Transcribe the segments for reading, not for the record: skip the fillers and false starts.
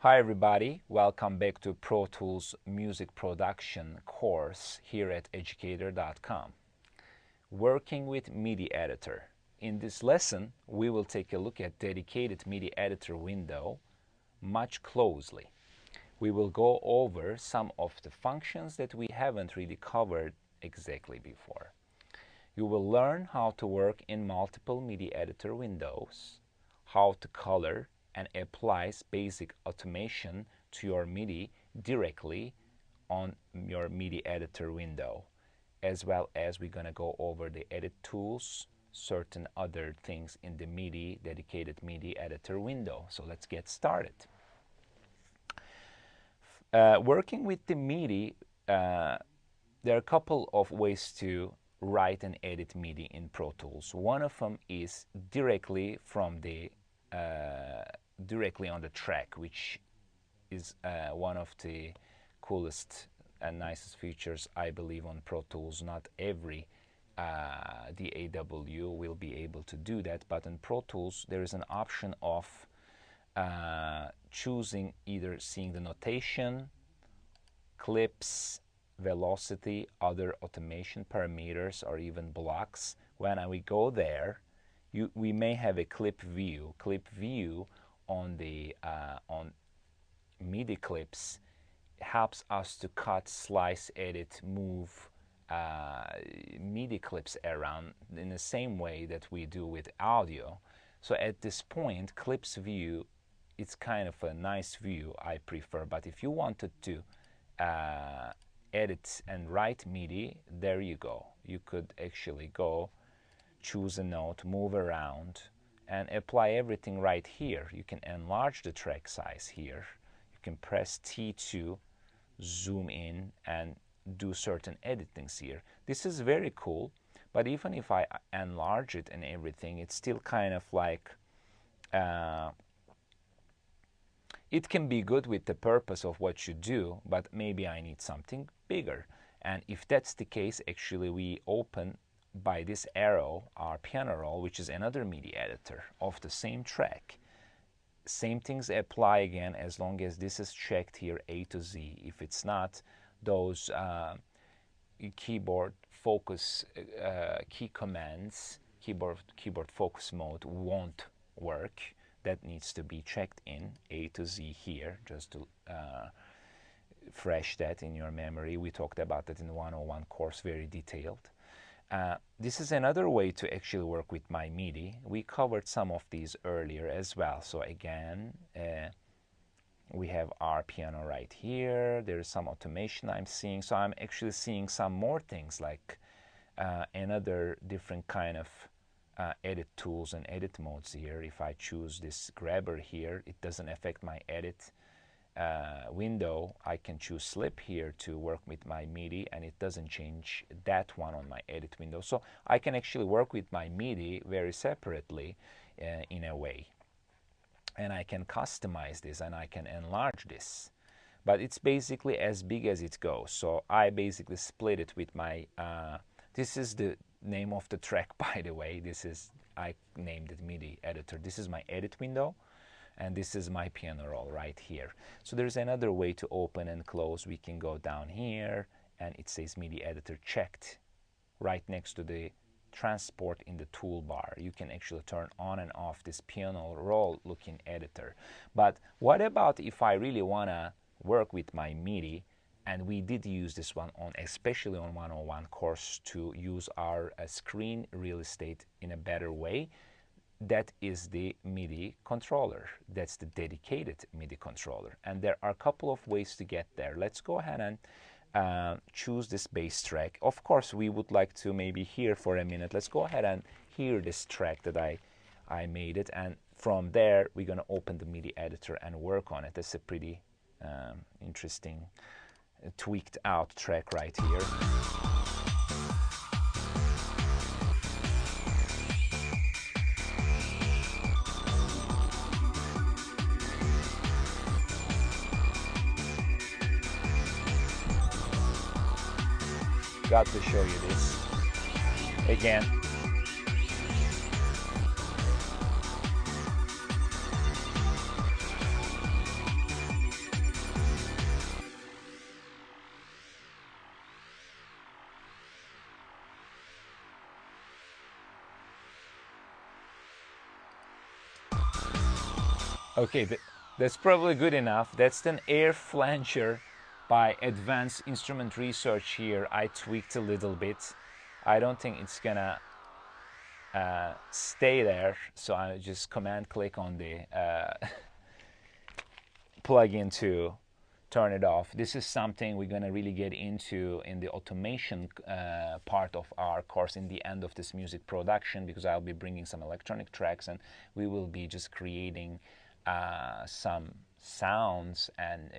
Hi everybody, welcome back to Pro Tools music production course here at Educator.com. Working with MIDI Editor. In this lesson, we will take a look at dedicated MIDI Editor window much closely. We will go over some of the functions that we haven't really covered exactly before. You will learn how to work in multiple MIDI Editor windows, how to color and applies basic automation to your MIDI directly on your MIDI editor window, as well as we're going to go over the edit tools, certain other things in the dedicated MIDI editor window. So let's get started. Working with the MIDI, there are a couple of ways to write and edit MIDI in Pro Tools. One of them is directly from the directly on the track, which is one of the coolest and nicest features I believe on Pro Tools. Not every DAW will be able to do that, but in Pro Tools there is an option of choosing either seeing the notation, clips, velocity, other automation parameters, or even blocks. When we go there, we may have a clip view. Clip view on the on MIDI clips helps us to cut, slice, edit, move MIDI clips around in the same way that we do with audio. So at this point, clips view, it's kind of a nice view I prefer. But if you wanted to edit and write MIDI, there you go. You could actually go choose a note, move around, and apply everything right here. You can enlarge the track size here. You can press T to zoom in and do certain editings here. This is very cool, but even if I enlarge it and everything, it's still kind of like it can be good with the purpose of what you do, but maybe I need something bigger. And if that's the case, actually we open by this arrow our piano roll, which is another MIDI editor of the same track. Same things apply again as long as this is checked here A to Z. If it's not, those keyboard focus key commands, keyboard focus mode won't work. That needs to be checked in A to Z here, just to fresh that in your memory. We talked about that in the 101 course, very detailed. This is another way to actually work with my MIDI. We covered some of these earlier as well. So again, we have our piano right here. There's some automation I'm seeing. So I'm actually seeing some more things like another different kind of edit tools and edit modes here. If I choose this grabber here, it doesn't affect my edit window. I can choose slip here to work with my MIDI, and it doesn't change that one on my edit window. So I can actually work with my MIDI very separately in a way, and I can customize this and I can enlarge this, but it's basically as big as it goes. So I basically split it with my this is the name of the track, by the way. This is, I named it MIDI editor. This is my edit window, and this is my piano roll right here. So there's another way to open and close. We can go down here and it says MIDI editor checked right next to the transport in the toolbar. You can actually turn on and off this piano roll looking editor. But what about if I really want to work with my MIDI? And we did use this one on, especially on 101 course, to use our screen real estate in a better way. That is the MIDI controller. That's the dedicated MIDI controller. And there are a couple of ways to get there. Let's go ahead and choose this bass track. Of course, we would like to maybe hear for a minute. Let's go ahead and hear this track that I made it. And from there, we're going to open the MIDI editor and work on it. That's a pretty interesting, tweaked out track right here. Got to show you this again. Okay, that's probably good enough. That's an air flanger by Advanced Instrument Research here. I tweaked a little bit. I don't think it's gonna stay there, so I just command click on the plugin to turn it off. This is something we're gonna really get into in the automation part of our course in the end of this music production, because I'll be bringing some electronic tracks and we will be just creating some sounds, and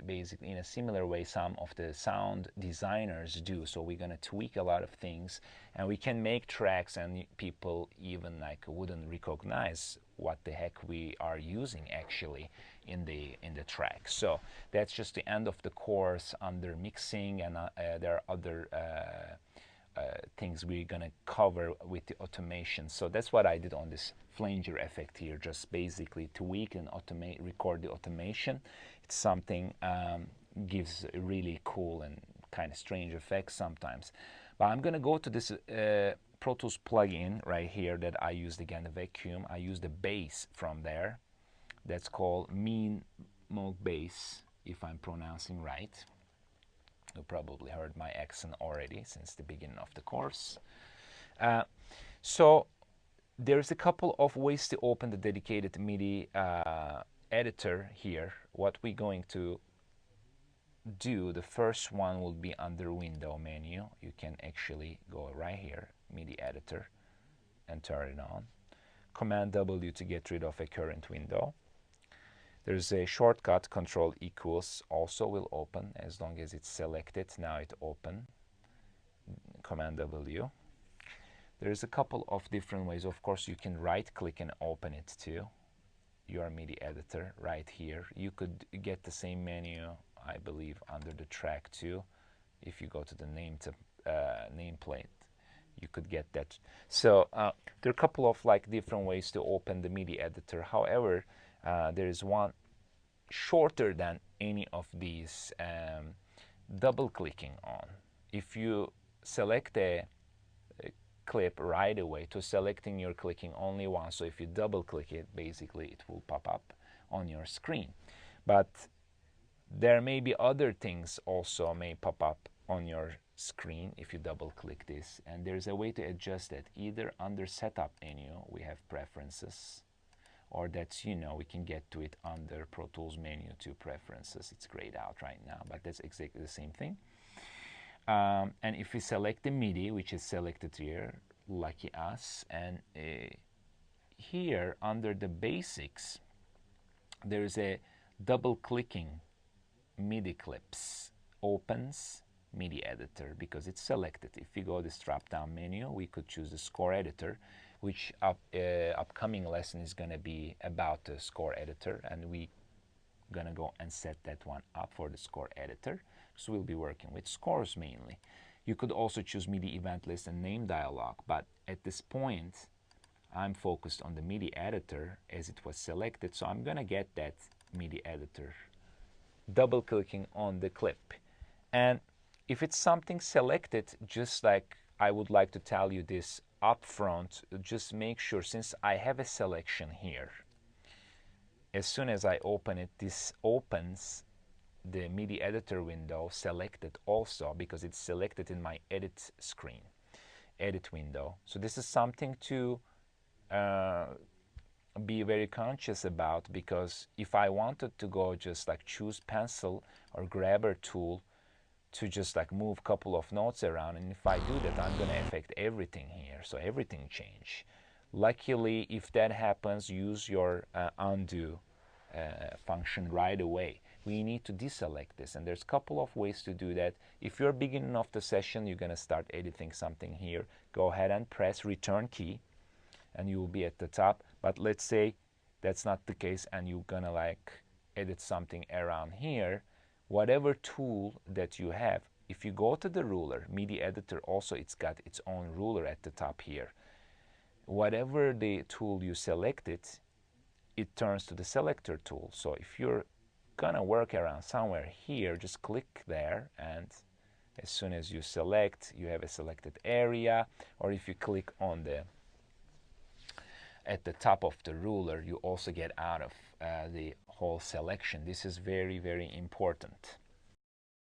basically in a similar way some of the sound designers do. So we're gonna tweak a lot of things, and we can make tracks and people even like wouldn't recognize what the heck we are using actually in the track. So that's just the end of the course under mixing, and there are other things we're gonna cover with the automation. So that's what I did on this flanger effect here, just basically tweak and automate, record the automation. It's something gives a really cool and kind of strange effects sometimes. But I'm gonna go to this Pro Tools plugin right here that I used again, the vacuum. I used the bass from there. That's called Mean Moog Bass, if I'm pronouncing right. You probably heard my accent already since the beginning of the course. So there's a couple of ways to open the dedicated MIDI editor here. What we're going to do, the first one will be under Window menu. You can actually go right here, MIDI Editor, and turn it on. Command W to get rid of a current window. There's a shortcut, Control equals, also will open as long as it's selected. Now it open. Command W. There's a couple of different ways. Of course, you can right click and open it too. Your MIDI editor right here. You could get the same menu, I believe, under the track too. If you go to the nameplate, you could get that. So there are a couple of like different ways to open the MIDI editor. However, there is one shorter than any of these, double clicking on. If you select a clip right away, to selecting you're clicking only once. So if you double click it, basically it will pop up on your screen. But there may be other things also may pop up on your screen if you double click this, and there's a way to adjust it. Either under setup menu we have preferences, or that's, you know, we can get to it under Pro Tools menu to preferences. It's grayed out right now, but that's exactly the same thing. And if we select the MIDI, which is selected here, lucky us, and here under the basics, there's a double clicking MIDI clips, opens MIDI editor because it's selected. If we go this drop down menu, we could choose the score editor, which upcoming lesson is going to be about the score editor, and we gonna go and set that one up for the score editor. So we'll be working with scores mainly. You could also choose MIDI event list and name dialog, but at this point I'm focused on the MIDI editor as it was selected, so I'm gonna get that MIDI editor, double clicking on the clip. And if it's something selected, just like I would like to tell you this up front, just make sure, since I have a selection here, as soon as I open it, this opens the MIDI editor window selected also, because it's selected in my edit screen, edit window. So this is something to be very conscious about, because if I wanted to go just like choose pencil or grabber tool to just like move a couple of notes around, and if I do that, I'm going to affect everything here, so everything change. Luckily, if that happens, use your undo function right away. We need to deselect this, and there's a couple of ways to do that. If you're beginning of the session, you're going to start editing something here, go ahead and press return key and you will be at the top. But let's say that's not the case and you're going to like edit something around here, whatever tool that you have, if you go to the ruler, MIDI editor also, it's got its own ruler at the top here. Whatever the tool you selected, it turns to the selector tool. So if you're gonna work around somewhere here, just click there, and as soon as you select, you have a selected area. Or if you click on the at the top of the ruler, you also get out of the whole selection. This is very, very important.